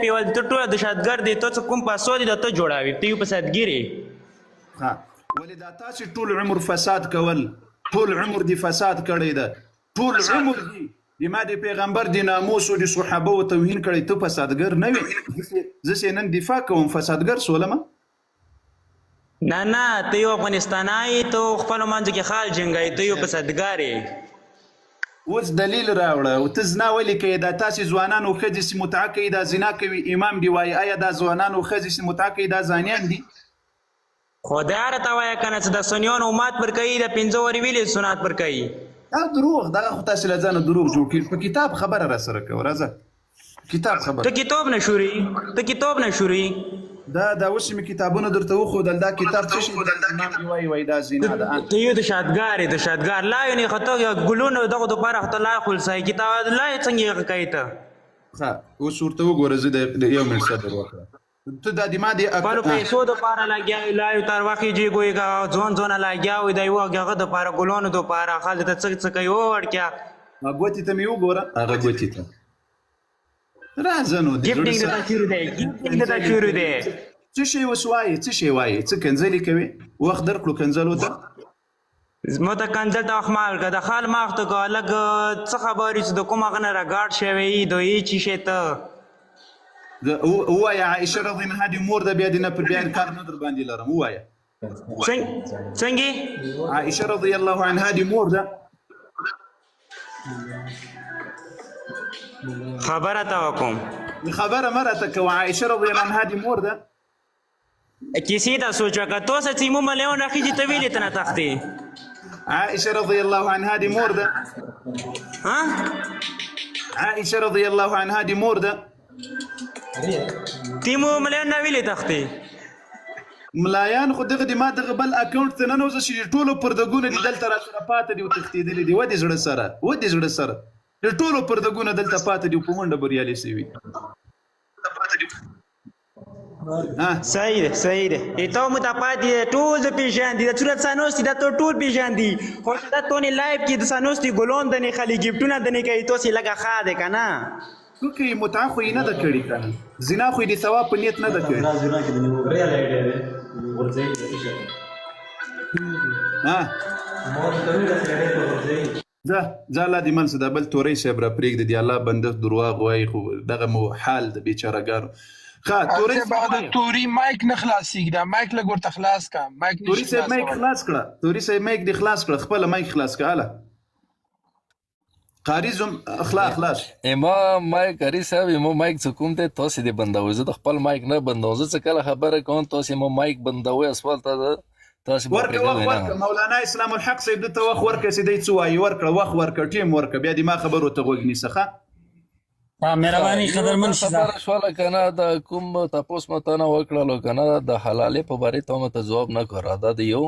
پیول ته ټول دهشتګرد دی ته څه کوم پاسو دی ته جوړاوي ته یو فسادګیرې ها ولې دا تاسې ټول عمر فساد کول ټول عمر دی فساد کړی ده ټول عمر دی د ما د پیغمبر د ناموس او د صحابه او توهین کړی ته فسادګر نه وي زه نن دفاع کوم فسادګر سولم نه نه ته یو افغانستانای ته خپل منځ کې خال جنګای ته یو فسادګارې اوس دلیل راوړه او ته زنا ولې کوې دا تاسې ځوانان او ښځې چې متعه کوي دا زنا کوي امام دی وایي آیا دا ځوانان او ښځې چې متعه کوي دا زانیان دي خدای راته وایه که نه چې د سنیانو مات پر کوي د 15 ورې ویلې سنات پر کوي دا دروغ دغه خو تاسې له ځانه دروغ جوړ کړي په کتاب خبره را سره کوه راځه کتاب خبره ته کتاب نه شوري ته کتاب نه شوري دا اوس مې کتابونه درته وښودل دا کتاب څه شي امام وایي دا زنا ده ته یو دهشتګار لا یعنې خطه ګلونو دغه دپاره خطه لا خلصای کتاب لا یې څنګه کوي ته ښه اوس ورته وګوره زه د یو منټ صبر وکړه ته دا د ما د خپلو پیسو دپاره لګیا لا یو تر وخت یې جیګوي ځوان لګیا وي دا یو هغه دپاره ګلونو دپاره خلک ته څه کوي وړکیا ګوتې ته مې وګوره هغه ګوتې ته راځه نو ګفټینګ د تا شروع دی څه شی اوس وایي څه کنځلې کوي وخت درکړو کنځلو ته ما ته کنځل ته وخت مال که د خال ماخ ته که لږ څه خبرې چې د کوم هغه نه راګاډ شوی د هېڅ شی ته ووایه عایشه رضی الله عنها مور ده بیا د نه پر بیا کار نه در باندې لرم ووایه څنګه عایشه رضی الله عنها مور ده خبره ته وکم خبره مه راته کوه عایشه رضی الله عنها مور ده کیسې ته سوچ وکړه تو څه چې مو ملیون راخیږي ته ویلې ته نه تختې عائشه رضی الله عنها دي مور ده عائشه رضی الله عنها دي مور ده تی مو ملیون نه ویلې تختې ملایان خو دغه د ما دغه بل اکاونټ ته ننوځه چې ټولو پردګونه دي دلته راسره پاتې دي او تښتېدلي دي ودې زړه سره د ټولو پردګونه دلته پاتې دي په منډه بریالي شوي صحیح ده ته مو ته پاتې ټول د پېژاندي د صورت سانوستي دا ته ټول پېژاندي خو چې دا تونې لایف کې د سانوستي ګلون دنې خالي ګفټونه دنې کوي توسې لږه ښه دی که نه څوکې متعه خو یې نه ده کړې که نه زنا خو یې د ثواب په نیت نه ده کړې ځه الله دې منځ دا بل تورۍ صاحب را پرېږده د الله بنده دروغ وایي خو دغه مو حال د بېچارهګانو توري مایک نه خلاصېږي دا مایک لږ ورته خلاص کړه توري صاحب مایک خلاص دې خلاص کړه خپله مایک خلاص کړه هله قاری زم خلاص امام مایک قاری صاحب امو مایک څه کوم دی تاسې دې بندوئ زه د خپل مایک نه بندوم زه څه کله خبره کوم تاسې امو مایک بندوئ اسفال ته ورکړه مولانا اسلام الحق صاحب دته وخت ورکړه چې دی څه وایي ورکړه وخت ورکړه ټیم ورکړه بیا دې ما خبرو ته غوږ نیسه مهرباني قدرمن شي خبره شوله که نه د کوم تپوس مو ته نه وکړلو که نه د حلالې په بارې ته مو ته ځواب نه کړه دا د یو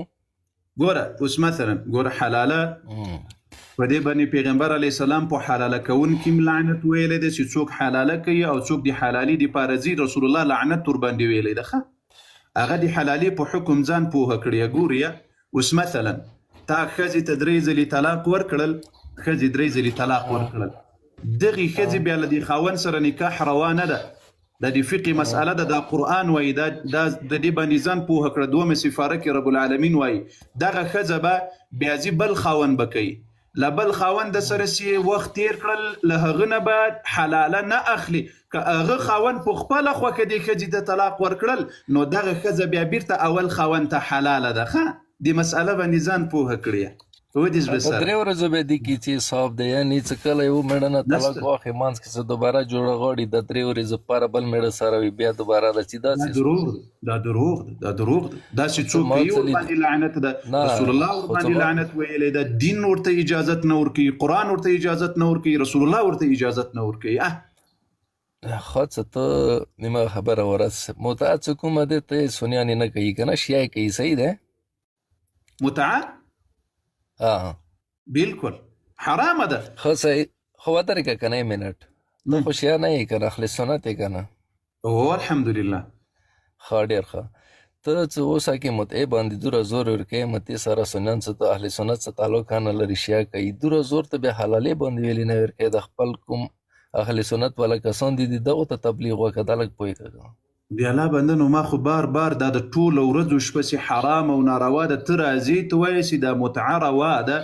ګوره اوس مثلا ګوره حلاله په دې باندې پیغمبر علیه السلام په حلاله کوونکي لعنت ویلی دی چې څوک حلاله کوي او څوک د حلالي دپاره ځي رسول الله لعنت ورباندې ویلی دی ښه هغه د حلالي په حکم ځان پوهه کړی ګورې اوس مثلا تا ښځې ته 3 ځلې طلاق ورکړل ښځې 3 ځلې طلاق ورکړل دغې ښځې بیا له دې خاوند سره نکاح روا نه ده دا د فقې مسأله ده دا قرآن وایي دا د دې باندې ځان پوهه کړه دومه سفاره کې رب العالمین وایي دغه ښځه به بیا ځي بل خاوند به کوي له بل خاوند سره چې وخت تیر کړل له هغه نه به حلاله نه اخلي که هغه خاوند په خپله خوښه دې ښځې ته طلاق ورکړل نو دغه ښځه بیا بیرته اول خاوند ته حلاله ده ښه دې مسأله باندې ځان پوهه کړی په 3 ورځو به دې کې چې صاحب دی یعنې څه کله یو مېړه نه طلاق واخلي منځ کې څه دوباره جوړه غواړي د 3 ورځو لپاره بل مېړه سره وي بیا دوباره راځي دا دروغ دا چې څوک کوي ورباندې لعنت ده رسول الله ورباندې لعنت ویلی ده دین ورته اجازت نه ورکوي قرآن ورته اجازت نه ورکوي رسول الله ورته اجازت نه ورکوي ښه څه ته نیمه خبره ورس متعه څه کومه دی ته یې سنیانې نه کوي که نه شیعه یې کوي صحیح دی متعه بالکل حرامه ده خو صحیح خو ودرېږه که نه یې منټ ته خو شیعه نه یې که نه اهل سنت یې که نه او الحمدلله ښه ډېر ښه ته څه اوسه کې متعې باندې دوره زور ورکوې متعې سره سنیان څه ته اهل سنت څه تعلق نه لري شیعه کوي دوره زور ته بیا حلالې باندې ویلې نه ورکوې د خپل کوم اهل سنت والا کسان دي دغه ته تبلیغ وکړه دا لږ پوه کړه دی الله بنده نو ما خو بار دا د ټوله ورځو شپه سي حرام او ناروا ده ته راځې ته وایې چې دا متعه روا ده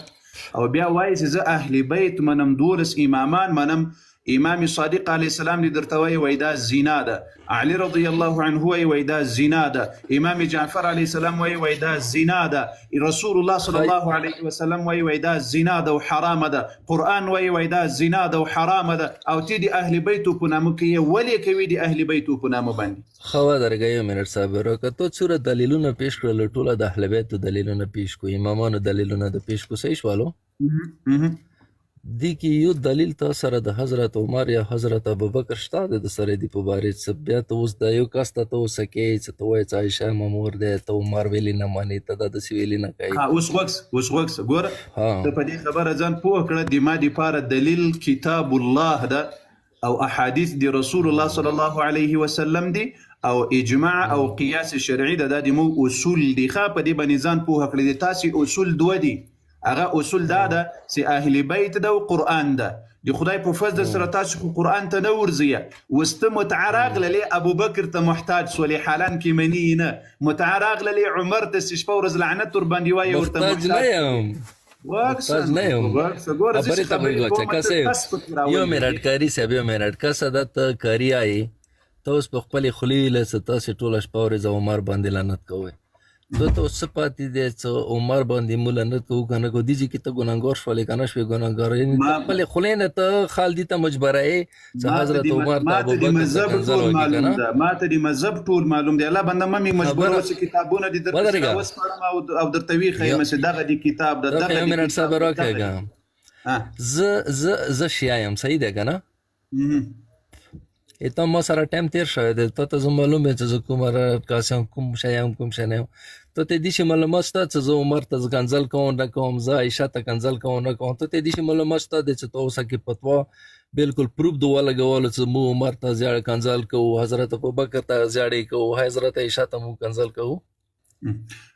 او بیا وایې چې زه اهل بیت منم 12 امامان منم امام صادق علیه السلام دی درته وایي دا زنا ده علي رضی الله عنه وایي دا زنا ده امام جعفر علیه السلام وایي دا زنا ده رسول الله صلی الله علیه وسلم وایي دا زنا ده او حرام ده قرآن وایي دا زنا ده او حرام ده او تی دی اهل بیت په نامه کې ولې کوي دی اهل بیت په نامه باندې خوا درګه یو منټ صاحب راکړه ته څوره دلیلونه پیش کړل ټوله د اهل بیت دلیلونه پیش کو امامانو دلیلونه د پیش کو صحیح شوالو دی کې یو دلیل تا سره د حضرت عمر یا حضرت ابوبکر شته د سره دی په باره څه بیا ته اوس د یو کس ته وسکې چې ته وایې چې عایشه مامور دی ته عمر ویلي نه ماني ته داسې ویلي نه کوي اوس وکس ګوره ته په دې خبره ځان پوه کړه د ما دپاره دلیل کتاب الله ده او احادیث دی رسول الله صلی الله علیه وسلم دی او اجماع او قیاس شرعي ده دا د مو اصول دي ښه په دې باندې ځان پوه کړئ د تاسې اصول دوه دي هغه اصول دا ده چې اهل بیت ده او قرآن ده د خدای په فضل سره تاسو خو قرآن ته نه ورځئ اوس ته متعه راغللې ابوبکر ته محتاج سولې حالان کې مني نه متعه راغللې عمر ته چې شپه ورځ لعنت ورباندې وایي ورته محتاج نه یم محتاج نه یم خبرې ته مې وچه کسه یو منټ کاري صاحب یو منټ کسه دا ته کاري آئې ته اوس په خپلې خولې له څه تاسې ټوله شپه ورځ عمر باندې لعنت کوئ دو ته اوس څه پاتې دی چې عمر باندې مو لعنت کوو که نه کوو دي چې ته ګناهګار شولې که نه شوې ګناهګار ته خپلې خولې نه ته خال دي ته مجبره یې چې حضرت عمر ته ابوبکر ته کنځل وکړي که نه ما ته د مذهب ټول معلوم دی الله بنده مې مجبوره چې کتابونه دي درته وسپارم او درته وښیم چې دغه د کتاب د دغه یو منټ صاحب راکړه زه شیعه یم صحیح دی که نه ته ما سره ټایم تیر شوی دی ته ته زه معلوم یم چې زه کومه کاسه کوم شی یم کوم شی نه یم ته ته دې شي معلومات شته چې زه عمر ته کنځل کوم نه کوم زه عایشه ته کنځل کوم نه کوم ته دې شي معلومات شته چې ته اوسه کې فتوا بالکل پروف دوه لګولو چې مو عمر ته زیاړه کنځل کوو حضرت ابوبکر ته زیاړې کوو حضرت عایشه ته مو کنځل کوو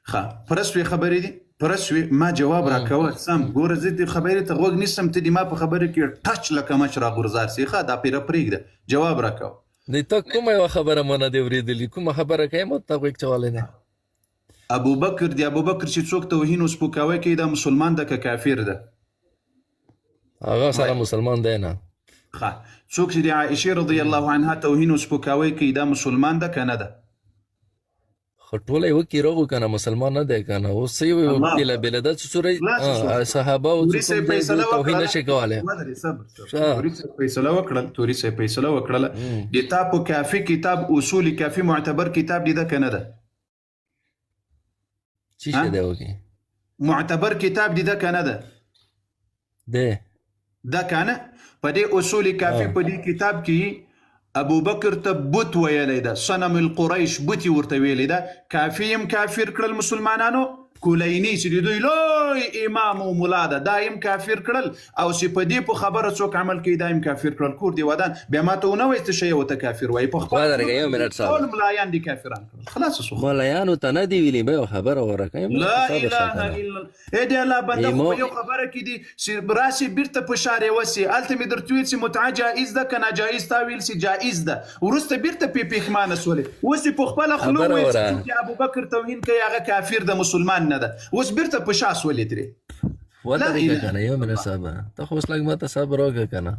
ښه پرسوې خبرې دي پرسوې ما جواب راکوه سم ګوره زه دې خبرې ته غوږ نیسم ته دې ما په خبرې کې ټچ لکه مچ راغورځار سي ښه دا پیره پرېږده جواب راکوه دی ته کومه یوه خبره ما نه دی اورېدلې کومه خبره کوې ما ته غوږ چولی دی ابوبکر چې څوک توهین او سپکاوی کوي دا مسلمان ده که کافر ده هغه سره مسلمان دی نه ښه څوک چې د عایشې رضی الله عنها توهین او سپکاوی کوي دا مسلمان ده که نه ده خو ټوله یې وکړي روغو که نه مسلمان نه دی که نه اوس څه یو بېلابېله ده چې څوره صحابه او څوک دی توهین نه شي کولی توري صاحب فیصله وکړله د تا په کافي کتاب اصول کافي معتبر کتاب دی ده که نه ده چی شي دی وکړي معتبر کتاب دی ده که نه ده دی ده که نه په دې اصول کافي په دې کتاب کې ابوبکر ته بت ویلی ده صنم القریش بتې ورته ویلی ده کافي یم کافر کړل مسلمانانو کولیني چې د دوی لوی امام او ملا ده دا یم کافر کړل او چې په دې په خبره څوک عمل کوي دا یم کافر کړل کور دی ودان بیا ما ته ونه وایي څه شی ورته کافر وایي په خپل یو منټ صاحب ټول ملایان دي کافران کړل خلاص شو ملایانو ته نه دی ویلي به خبره ورکړئ لا اله الا الله دی الله بنده خو یو خبره کې دي چې راسي بیرته په شارې وسي هلته مې درته ویل چې متعه جایز ده که ناجایز تا ویل چې جایز ده وروسته بیرته پښیمانه سولې اوس یې په خپله خوله وایي چې ابوبکر توهین کوي هغه کافر ده مسلمان نه ده اوس بیرته په شا سولې ترې ودرېږه که نه یو منټ صاحب ته خو اوس لږ ماته صبر وکړه که نه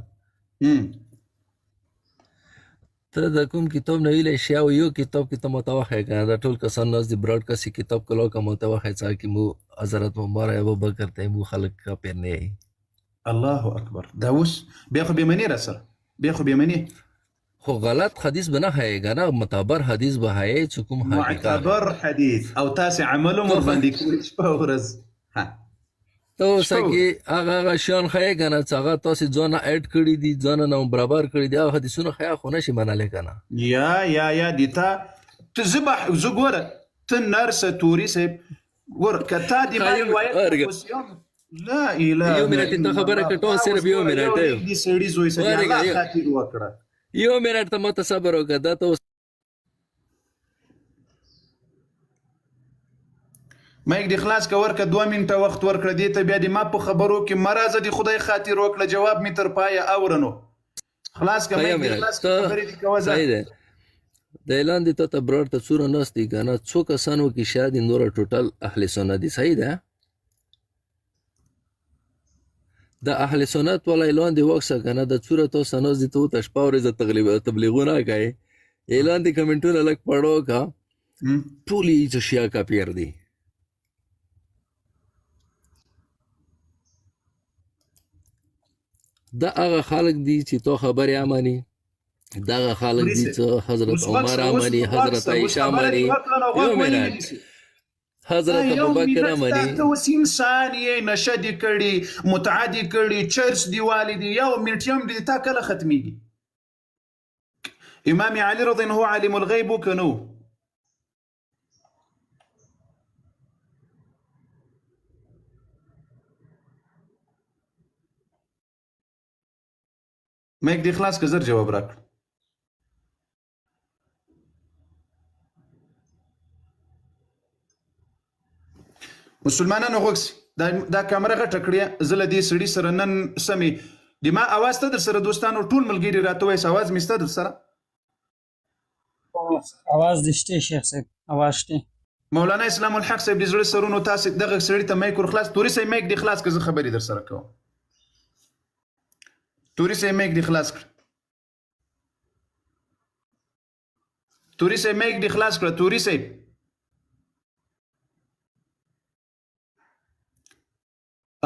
ته د کوم کتاب نه ویلی شي او یو کتاب کې ته ماته وښیه که نه دا ټول کسان ناست دي براډکاسټ کتاب کلو که ماته وښیه چې کې مو حضرت عمر ابوبکر ته مو خلک کافر نه یي الله اکبر دا اوس بیا خو بېمني را سره بیا خو بېمني خو غلط حدیث به نه ښایې که نه معتبر حدیث به ښایې چې کوم معتبر حدیث او تاسې عمل هم ورباندې کوي شپه ورځ ته اوسه کې هغه شیان ښایې که نه چې هغه تاسې ځانه اډ کړي دي ځانه نه برابر کړي دي هغه حدیثونه ښایه خو نه شي منلی که نه یا دي ته زه ګوره ته نرسه توري صاحب ګوره که تا د ما روایت لا اله یو منټ ته خبره کړه ټول صرف یو منټ دې سړي زوی سړي الله خاطر وکړه یو منټ ته ماته صبر وکړه دا ته مایک د خلاص که ورکه 2 منټه وخت ورکړه دې ته بیا د ما په خبرو کې مرازه د خدای خاطر وکړه جواب مې تر پایه اورنو خلاص که خیا مې میرا خلاص ته خبرې دي کوه صحیح ده د اعلان دي ته برار ته څوره نستی کنه څو کسانو کې شاید اندوره ټوټل اهل سنت دي صحیح ده د اهل سنت والا اعلان دی وکړه کنه د څوره تو سنوز دي ته تشپاورې ز تبلیغونه کوي اعلان دی کمنټونه لګ پړو کا ټولي چې شیا کا پیر دی دا هغه خلق دي چې تو خبرې اماني دا هغه خلق دي چې حضرت عمر اماني حضرت عائشہ اماني یو منټ حضرت ابوبکر اماني ته اوس انسان یې نشه دي کړي متعدي کړي چرس دی والدي یو منټ یم دي تا کله ختميږي امام علي رضي الله عنه عالم الغيب وکنو مایک دی خلاص که زر جواب راکړ مسلمانانو غوږ دا کامره غټه کړې زه له دې سړي سره نن سمې د ما اواز ته در سره دوستانو ټول ملګري راته وایي اواز مې ستا در سره आवाज دې شته شیخ صاحب आवाज شته مولانا اسلام الحق صاحب د زړه سرونو تاسو دغه سړي ته مایک ور خلاص توري صاحب مایک دی خلاص که زه خبرې در سره کوم توري صاحب مایک دی خلاص کړ توري صاحب مایک دی خلاص کړ توري صاحب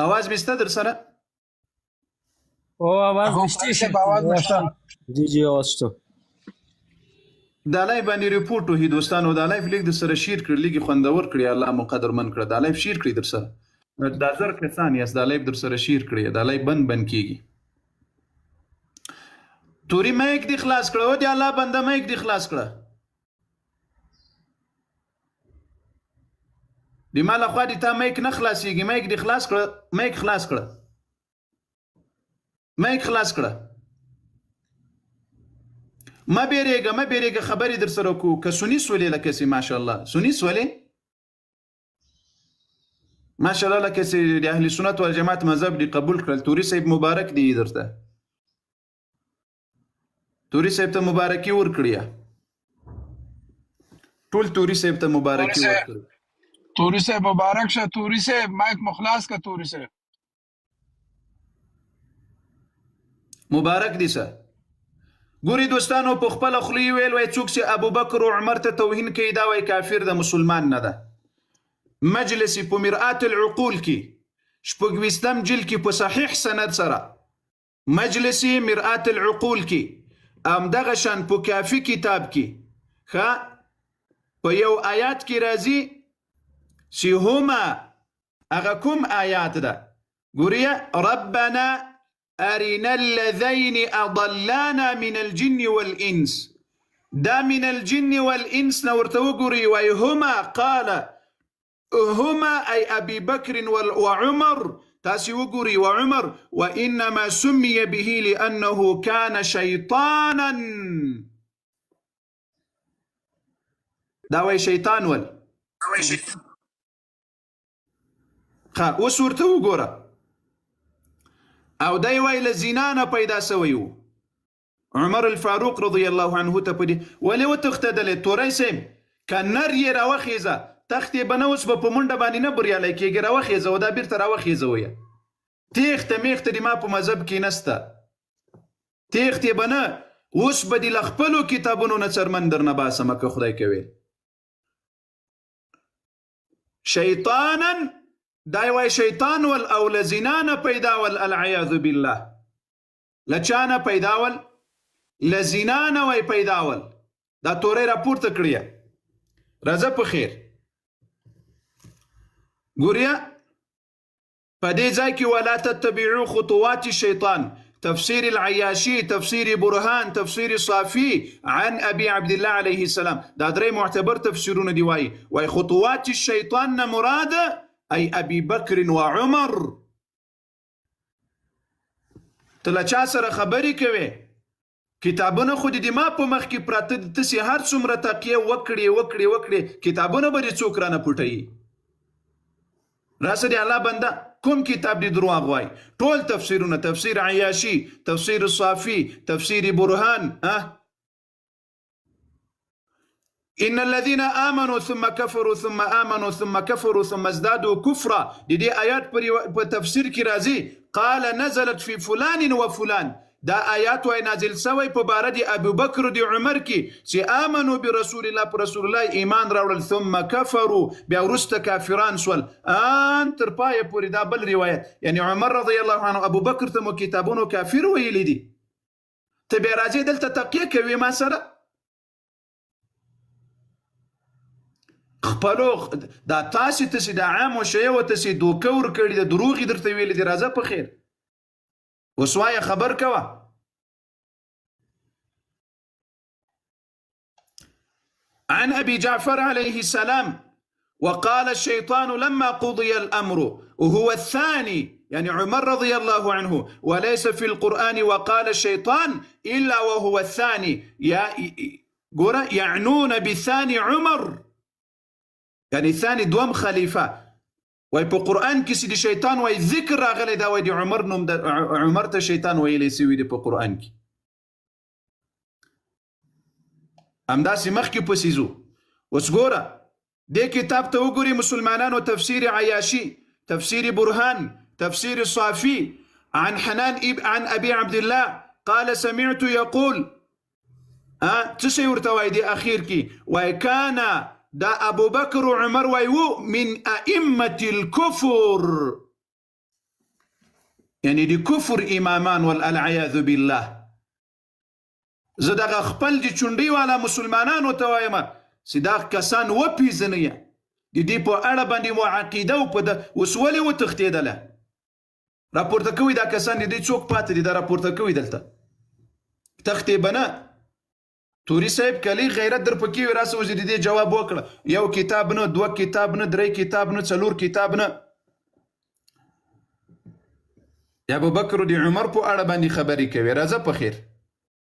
आवाज مې ستا در سره او आवाज نشته شیخ आवाज نشته جی आवाज شته دا لایف باندې ریپورت وهي دوستانو دا لایف لیک در سره شیر کړ لګي خوندور کړی الله مقدر من کړ دا لایف شیر کړی در سره دا زر کسان یاست دا لایف در سره شیر کړی دا لایف بند کیږي توري مایک دی خلاص کړو دی الله بنده مایک دی خلاص کړه دی مال خو دي تا مایک نه خلاصيږي مایک دی خلاص کړه مایک خلاص کړه مایک خلاص کړه ما بیرېګه خبرې در سره کو که سنی سولې لکه سي ماشاءالله سنی سولې ماشاءالله لکه سي د اهل سنت والجماعت مذهب دی قبول کړل توري صاحب مبارک دی درته توري صاحب ته مبارکي ورکړیا ټول توري صاحب ته مبارکي ورکړي توري صاحب مبارک شه توري صاحب مایک مخلاص کا توري صاحب مبارک دي سه ګوري دوستانو په خپل خلی ویل وای څوک چې ابو بکر او عمر ته توهین کوي دا وای کافر د مسلمان نه ده مجلس په مرآت العقول کې شپږويستم جلد کې په صحیح سند سره مجلس مرآت العقول کې ام دغه شان په کافی کتاب کې ښه په یو آیات کې راځي چې هما هغه کوم آیات ده ګوریا ربنا أرنا الذين أضلانا من الجن والإنس دا من الجن والإنس نورتوقري وهما قال هما أي أبي بكر وعمر تاسي وقري وعمر وإنما سمي به لأنه كان شيطانا داوي شيطان وسورتوقرا او دای وای لزینانه پیدا سویو عمر الفاروق رضی الله عنه ته پدی ولی وتختدل تورای سیم کنر یې راوخیزه تختې بنوس په منډه باندې نه بریالي کېږي راوخیزه او دا بیرته راوخیزه وي تیخته میخته دی ما په مذهب کې نسته تیخته بنه اوس به دی لخپلو کتابونو نه څرمن درنه باسمه که خدای کوي شیطانا دای وای شیطان ول او لزینانه پیداول العیاذ بالله لچانه پیداول لزینانه وای پیداول دا تورې راپورته کړی راځه په خیر ګوریا په دې ځای کې ولا تتبعوا خطوات الشیطان تفسير العياشي تفسير برهان تفسير صافي عن ابي عبد الله عليه السلام دا درې معتبر تفسیرونه دی وای خطوات الشیطان مراده أي أبي بكر وعمر تلا چا سره خبرې کوي کتابونه خو دې ما په مخ کې پراته تاسې هر څومره تقیه وکړي کتابونه به دې څوک رانه پټوي راسه دی الله بنده کوم کتاب دی دروغ وای ټول تفسیرونه تفسیر عیاشی تفسیر صافی تفسیر برهان ان الذين امنوا ثم كفروا ثم امنوا ثم كفروا ثم ازدادوا كفرا دي آیات په تفسیر کې راځي قال نزلت في فلان وفلان دا آیات وای نازل سوی په باره دی ابو بکر دی عمر کې چې امنوا برسول الله پر رسول الله ایمان راوړل ثم كفروا بیا ورسته کافران سول ان تر پای پورې دا بل روایت یعنی عمر رضی الله عنه ابو بکر ته مو کتابونو کافر ویلی دي ته بیا راځي دلته تقیه کوي ما سره خپلو دا تاسې ته چې د عامو شیو ته چې دوکه ورکړي د دروغې درته ویلي دي راځه په خیر اوس وایه خبر کوه عن أبي جعفر عليه السلام وقال الشيطان لما قضي الأمر وهو الثاني يعني عمر رضي الله عنه وليس في القرآن وقال الشيطان إلا وهو الثاني يعنون بالثاني عمر يعني الثاني دوم خليفة وای په قرآن کې چې د شیطان وای ذکر راغلی دا وای د عمر نوم د عمر ته شیطان ویلی سوي دی په قرآن کې همداسې مخکې پسې ځو اوس ګوره دې کتاب ته وګورئ مسلمانانو تفسیر عیاشي تفسیر برهان تفسیر صافی عن حنان عن ابي عبد الله قال سمعت يقول څه شی ورته وای دی اخیر کې وای کان دا ابو بکر و عمر وایو من ائمة الكفر یعنی دی کفر امامان والعیاذ بالله زه دغه خپل د چونډۍ والا مسلمانانو ته وایم چې دا کسان وپېژنئ د دې په اړه باندې مو عقیده او په اوس ولې وتښتېدله راپورته کوي دا کسان د دې څوک پاتې دي دا راپورته کوي دلته تختې به نه توری صاحب کلی غیرت در پکې وي راسه وزیر دې جواب وکړه یو کتاب نه دوه کتاب نه درې کتاب نه څلور کتاب نه د ابو بکر د عمر په اړه باندې خبرې کوي راځه په خیر